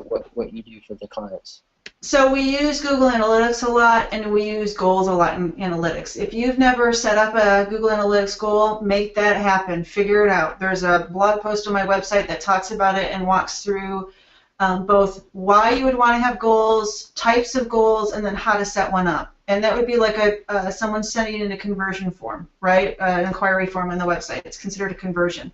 what you do for the clients? So we use Google Analytics a lot, and we use goals a lot in analytics. If you've never set up a Google Analytics goal, make that happen. Figure it out. There's a blog post on my website that talks about it and walks through both why you would want to have goals, types of goals, and then how to set one up. And that would be like someone sending in a conversion form, right? An inquiry form on the website. It's considered a conversion.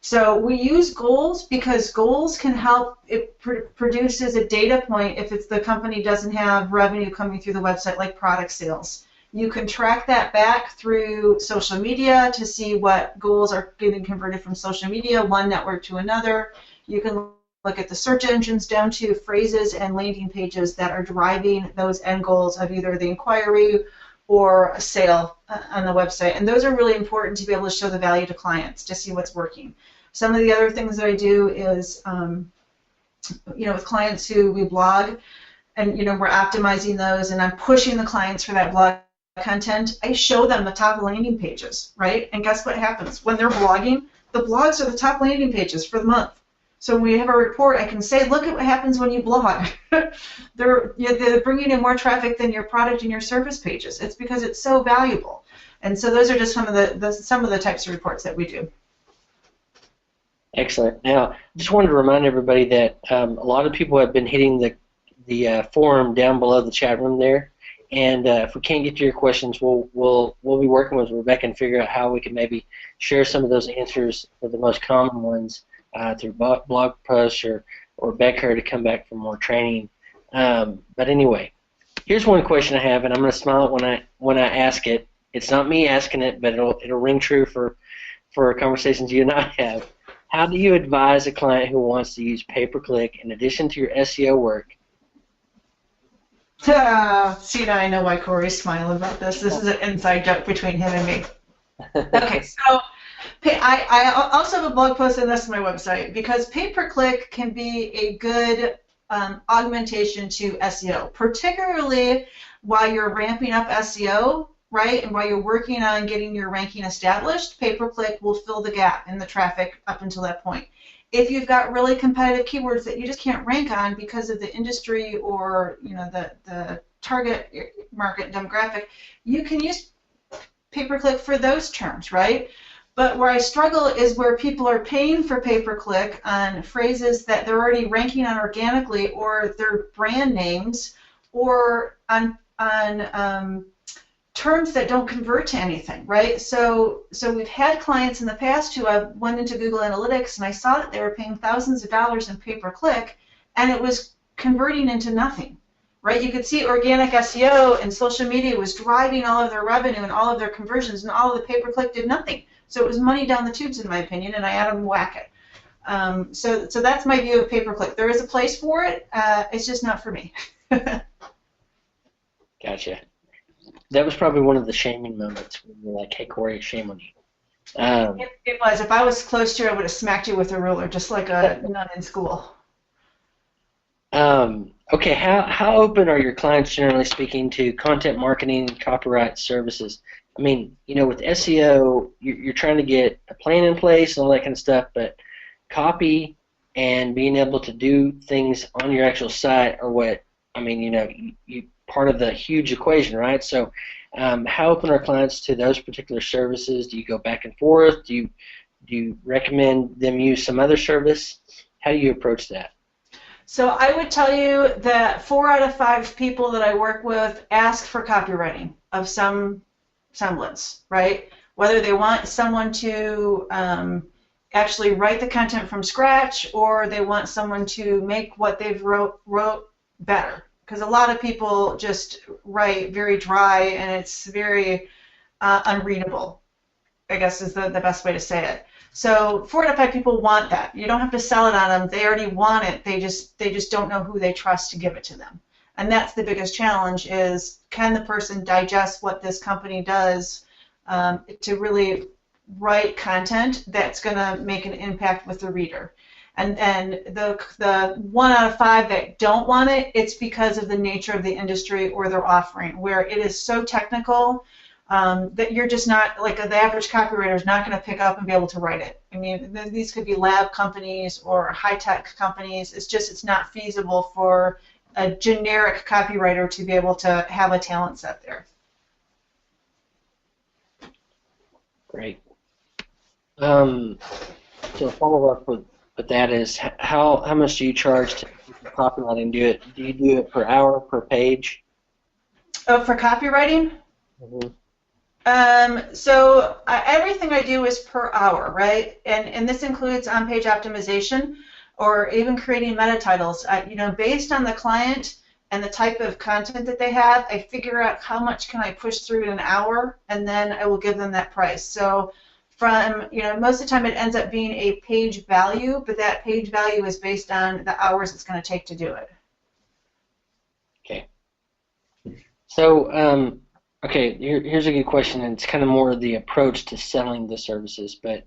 So we use goals because goals can help. It produces a data point if the company doesn't have revenue coming through the website, like product sales. You can track that back through social media to see what goals are getting converted from social media, one network to another. You can look at the search engines down to phrases and landing pages that are driving those end goals of either the inquiry or a sale on the website. And those are really important to be able to show the value to clients to see what's working. Some of the other things that I do is, with clients who we blog, and we're optimizing those, and I'm pushing the clients for that blog content. I show them the top landing pages, right? And guess what happens when they're blogging? The blogs are the top landing pages for the month. So when we have a report, I can say, look at what happens when you blog. they're bringing in more traffic than your product and your service pages. It's because it's so valuable. And so those are just some of the types of reports that we do. Excellent. Now, I just wanted to remind everybody that a lot of people have been hitting the forum down below the chat room there, and if we can't get to your questions, we'll be working with Rebecca and figure out how we can maybe share some of those answers for the most common ones through blog posts or beg her to come back for more training. But anyway, here's one question I have, and I'm going to smile when I ask it. It's not me asking it, but it'll ring true for conversations you and I have. How do you advise a client who wants to use pay-per-click in addition to your SEO work? See, now I know why Cory's smiling about this. This is an inside joke between him and me. Okay, so I also have a blog post on this on my website because pay-per-click can be a good augmentation to SEO, particularly while you're ramping up SEO, right, and while you're working on getting your ranking established. Pay-per-click will fill the gap in the traffic up until that point. If you've got really competitive keywords that you just can't rank on because of the industry or the target market demographic, you can use pay-per-click for those terms, right? But where I struggle is where people are paying for pay-per-click on phrases that they're already ranking on organically, or their brand names, or on terms that don't convert to anything, right? So we've had clients in the past who have went into Google Analytics, and I saw that they were paying thousands of dollars in pay-per-click, and it was converting into nothing, right? You could see organic SEO and social media was driving all of their revenue and all of their conversions, and all of the pay-per-click did nothing. So it was money down the tubes, in my opinion, and I had them whack it. So that's my view of pay-per-click. There is a place for it. It's just not for me. Gotcha. That was probably one of the shaming moments when you're like, hey, Cory, shame on you. It was. If I was close to you, I would have smacked you with a ruler, just like a nun in school. Okay, how open are your clients, generally speaking, to content marketing and copyright services? I mean, with SEO, you're trying to get a plan in place and all that kind of stuff, but copy and being able to do things on your actual site are what, you part of the huge equation, right? So how open are clients to those particular services? Do you go back and forth? Do you recommend them use some other service? How do you approach that? So I would tell you that 4 out of 5 people that I work with ask for copywriting of some semblance, right? Whether they want someone to actually write the content from scratch, or they want someone to make what they've wrote better. Because a lot of people just write very dry, and it's very unreadable, I guess is the best way to say it. So 4 out of 5 people want that. You don't have to sell it on them. They already want it. They just don't know who they trust to give it to them. And that's the biggest challenge is, can the person digest what this company does to really write content that's going to make an impact with the reader? And the 1 out of 5 that don't want it, it's because of the nature of the industry or their offering, where it is so technical that you're just not, like the average copywriter is not going to pick up and be able to write it. I mean, these could be lab companies or high-tech companies. It's not feasible for a generic copywriter to be able to have a talent set there. Great. So follow up with that is, how much do you charge to copywriting? Do you do it per hour, per page? Oh, for copywriting? Mm-hmm. So everything I do is per hour, right? And this includes on-page optimization or even creating meta titles. Based on the client and the type of content that they have, I figure out how much can I push through in an hour, and then I will give them that price. So from, most of the time it ends up being a page value, but that page value is based on the hours it's going to take to do it. Okay. So, okay, here's a good question, and it's kind of more the approach to selling the services. But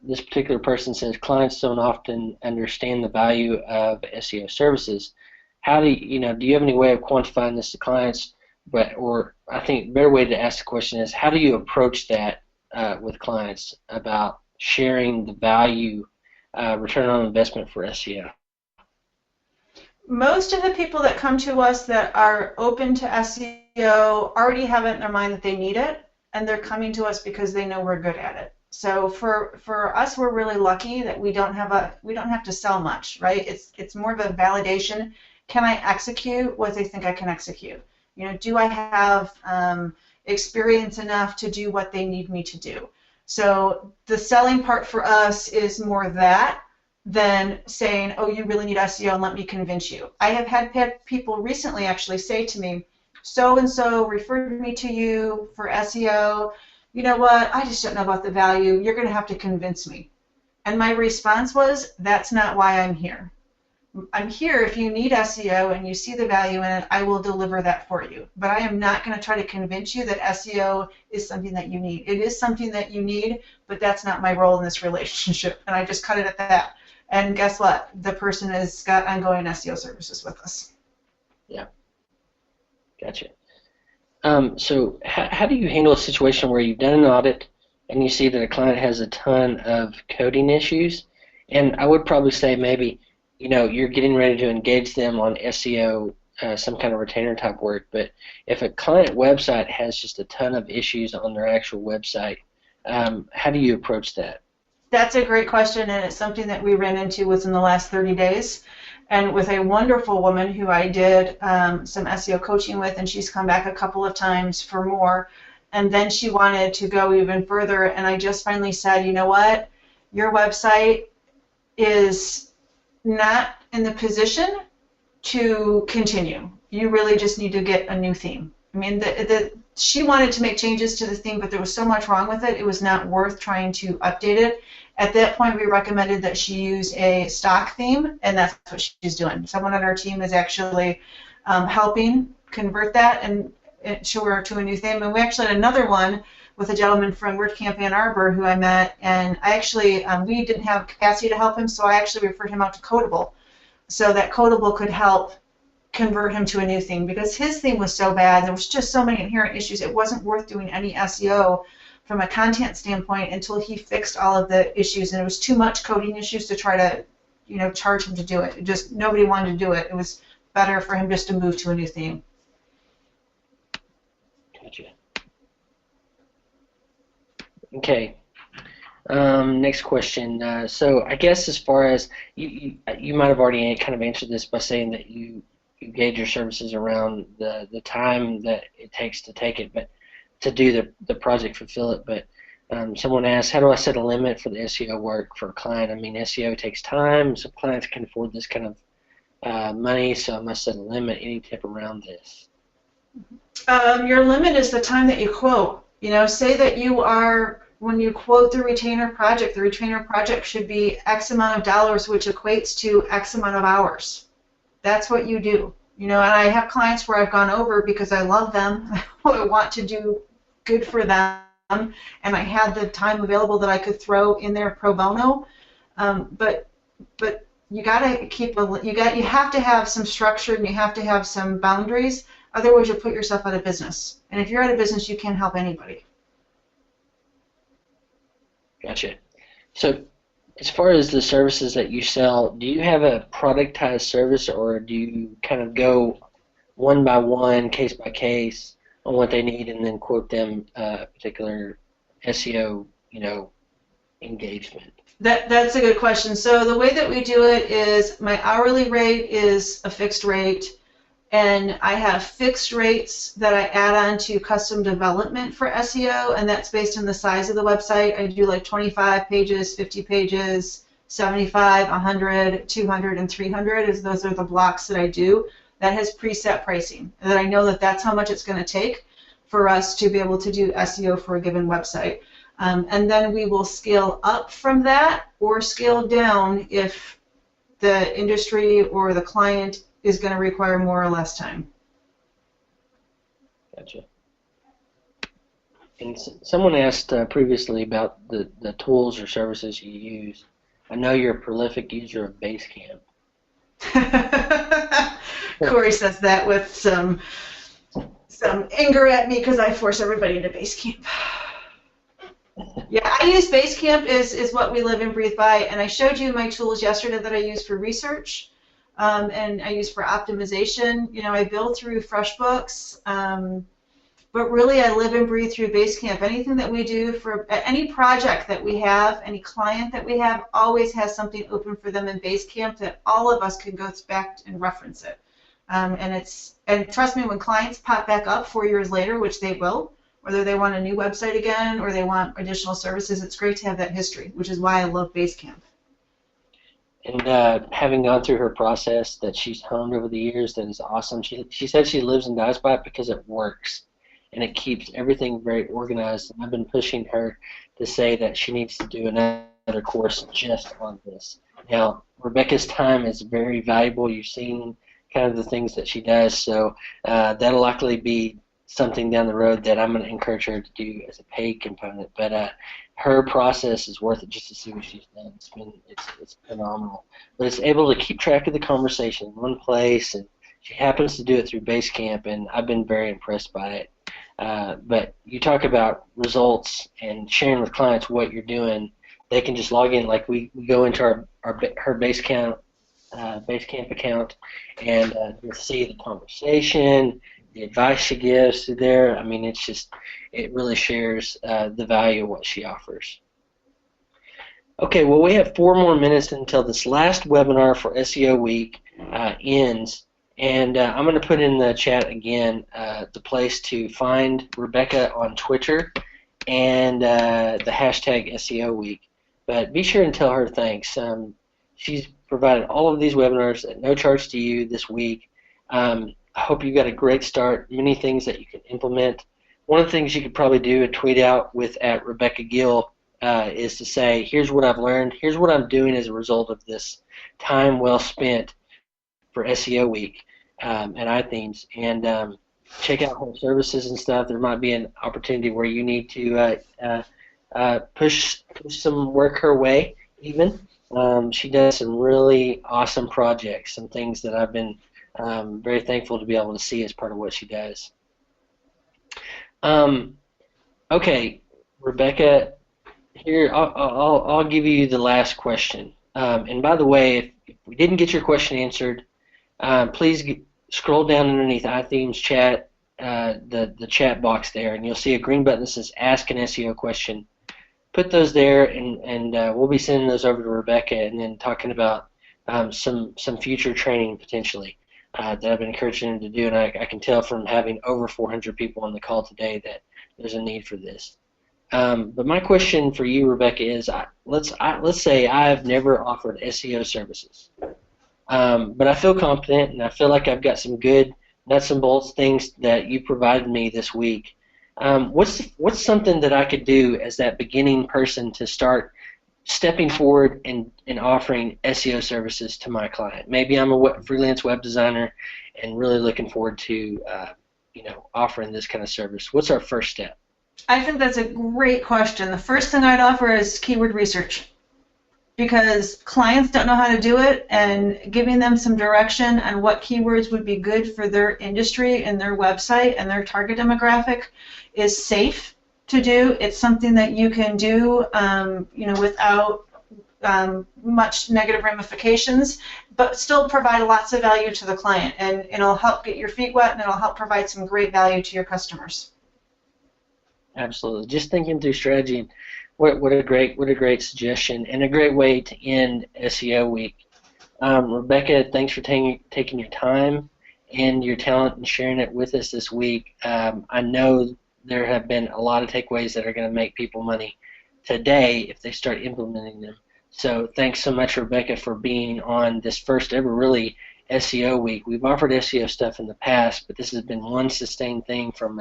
this particular person says clients don't often understand the value of SEO services. How do you have any way of quantifying this to clients? Or I think a better way to ask the question is, how do you approach that with clients about sharing the value, return on investment for SEO? Most of the people that come to us that are open to SEO already have it in their mind that they need it, and they're coming to us because they know we're good at it. So for us, we're really lucky that we don't have to sell much, right? It's more of a validation. Can I execute what they think I can execute? Do I have experience enough to do what they need me to do? So the selling part for us is more that than saying, oh, you really need SEO and let me convince you. I have had people recently actually say to me, so-and-so referred me to you for SEO. You know what, I just don't know about the value. You're going to have to convince me. And my response was, that's not why I'm here. I'm here if you need SEO and you see the value in it, I will deliver that for you. But I am not going to try to convince you that SEO is something that you need. It is something that you need, but that's not my role in this relationship. And I just cut it at that. And guess what? The person has got ongoing SEO services with us. Yeah. Gotcha. So how do you handle a situation where you've done an audit and you see that a client has a ton of coding issues? And I would probably say maybe you're getting ready to engage them on SEO, some kind of retainer type work, but if a client website has just a ton of issues on their actual website, how do you approach that? That's a great question, and it's something that we ran into within the last 30 days. And with a wonderful woman who I did some SEO coaching with, and she's come back a couple of times for more, and then she wanted to go even further, and I just finally said, you know what, your website is not in the position to continue. You really just need to get a new theme. I mean, she wanted to make changes to the theme, but there was so much wrong with it, it was not worth trying to update it. At that point, we recommended that she use a stock theme, and that's what she's doing. Someone on our team is actually helping convert that and show her to a new theme. And we actually had another one with a gentleman from WordCamp Ann Arbor who I met, and I actually, we didn't have capacity to help him, so I actually referred him out to Codeable, so that Codeable could help convert him to a new theme, because his theme was so bad, there was just so many inherent issues, it wasn't worth doing any SEO from a content standpoint until he fixed all of the issues, and it was too much coding issues to try to, charge him to do it. Just nobody wanted to do it. It was better for him just to move to a new theme. Gotcha. Okay. Next question. So I guess as far as you might have already kind of answered this by saying that you gauge your services around the time that it takes to take it, but to do the project, fulfill it. But someone asked, how do I set a limit for the SEO work for a client? I mean, SEO takes time. Some clients can afford this kind of money, so I must set a limit. Any tip around this? Your limit is the time that you quote. Say that you are, when you quote the retainer project should be X amount of dollars, which equates to X amount of hours. That's what you do. And I have clients where I've gone over because I love them. I want to do good for them, and I had the time available that I could throw in there pro bono. But you gotta you have to have some structure, and you have to have some boundaries. Otherwise, you'll put yourself out of business. And if you're out of business, you can't help anybody. Gotcha. So, as far as the services that you sell, do you have a productized service, or do you kind of go one by one, case by case, on what they need, and then quote them a particular SEO, engagement? That's a good question. So the way that we do it is my hourly rate is a fixed rate, and I have fixed rates that I add on to custom development for SEO, and that's based on the size of the website. I do like 25 pages, 50 pages, 75, 100, 200, and 300. Those are the blocks that I do. that has preset pricing, and that I know that that's how much it's going to take for us to be able to do SEO for a given website. And then we will scale up from that or scale down if the industry or the client is going to require more or less time. Gotcha. And someone asked previously about the tools or services you use. I know you're a prolific user of Basecamp. Cory says that with some anger at me because I force everybody into Basecamp. Yeah, I use Basecamp is what we live and breathe by, and I showed you my tools yesterday that I use for research, and I use for optimization. You know, I build through FreshBooks, but really I live and breathe through Basecamp. Anything that we do for any project that we have, any client that we have, always has something open for them in Basecamp that all of us can go back and reference it. And trust me, when clients pop back up 4 years later, which they will, whether they want a new website again or they want additional services, it's great to have that history, which is why I love Basecamp. And having gone through her process that she's honed over the years, that is awesome. She said she lives and dies by it because it works, and it keeps everything very organized. And I've been pushing her to say that she needs to do another course just on this. Now, Rebecca's time is very valuable. You've seen kind of the things that she does, so that'll likely be something down the road that I'm going to encourage her to do as a paid component. But her process is worth it just to see what she's done. It's phenomenal. But it's able to keep track of the conversation in one place, and she happens to do it through Basecamp, and I've been very impressed by it. But you talk about results and sharing with clients what you're doing. They can just log in, like we go into her Basecamp account, and you'll see the conversation, the advice she gives through there. I mean, it really shares the value of what she offers. Okay, well, we have 4 more minutes until this last webinar for SEO Week ends, and I'm going to put in the chat again the place to find Rebecca on Twitter and the hashtag SEO Week. But be sure and tell her thanks. She's provided all of these webinars at no charge to you this week. I hope you got a great start, many things that you can implement. One of the things you could probably do and tweet out with at Rebecca Gill is to say, here's what I've learned, here's what I'm doing as a result of this time well spent for SEO Week at iThemes, and check out her services and stuff. There might be an opportunity where you need to push some work her way even. She does some really awesome projects, some things that I've been very thankful to be able to see as part of what she does. Okay, Rebecca, here I'll give you the last question. And by the way, if we didn't get your question answered, please scroll down underneath iThemes chat, the chat box there, and you'll see a green button that says Ask an SEO Question. Put those there, and we'll be sending those over to Rebecca, and then talking about some future training potentially that I've been encouraging them to do. And I can tell from having over 400 people on the call today that there's a need for this. But my question for you, Rebecca, is let's say I've never offered SEO services, but I feel confident and I feel like I've got some good nuts and bolts things that you provided me this week. What's something that I could do as that beginning person to start stepping forward and offering SEO services to my client? Maybe I'm a freelance web designer and really looking forward to offering this kind of service. What's our first step? I think that's a great question. The first thing I'd offer is keyword research, because clients don't know how to do it, and giving them some direction on what keywords would be good for their industry and their website and their target demographic is safe to do. It's something that you can do without much negative ramifications, but still provide lots of value to the client, and it'll help get your feet wet, and it'll help provide some great value to your customers. Absolutely. Just thinking through strategy. What a great suggestion, and a great way to end SEO Week. Rebecca, thanks for taking your time and your talent and sharing it with us this week. I know there have been a lot of takeaways that are going to make people money today if they start implementing them. So thanks so much, Rebecca, for being on this first ever really SEO week. We've offered SEO stuff in the past, but this has been one sustained thing from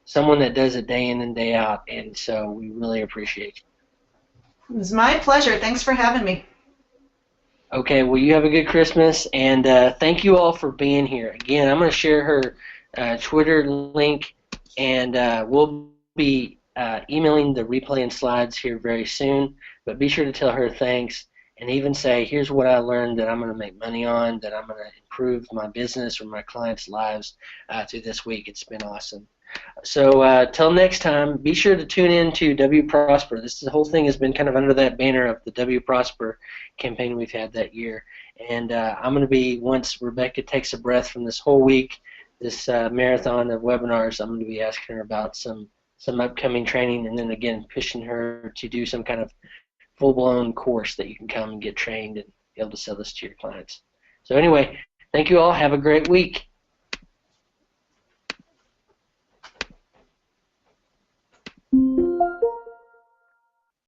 someone that does it day in and day out, and so we really appreciate you. It was my pleasure. Thanks for having me. Okay, well, you have a good Christmas, and thank you all for being here. Again, I'm going to share her Twitter link, and we'll be emailing the replay and slides here very soon, but be sure to tell her thanks and even say, here's what I learned that I'm going to make money on, that I'm going to improve my business or my clients' lives through this week. It's been awesome. So till next time, be sure to tune in to W Prosper. The whole thing has been kind of under that banner of the W Prosper campaign we've had that year. And I'm going to be, once Rebecca takes a breath from this whole week, this marathon of webinars, I'm going to be asking her about some upcoming training, and then again pushing her to do some kind of full-blown course that you can come and get trained and be able to sell this to your clients. So anyway, thank you all. Have a great week.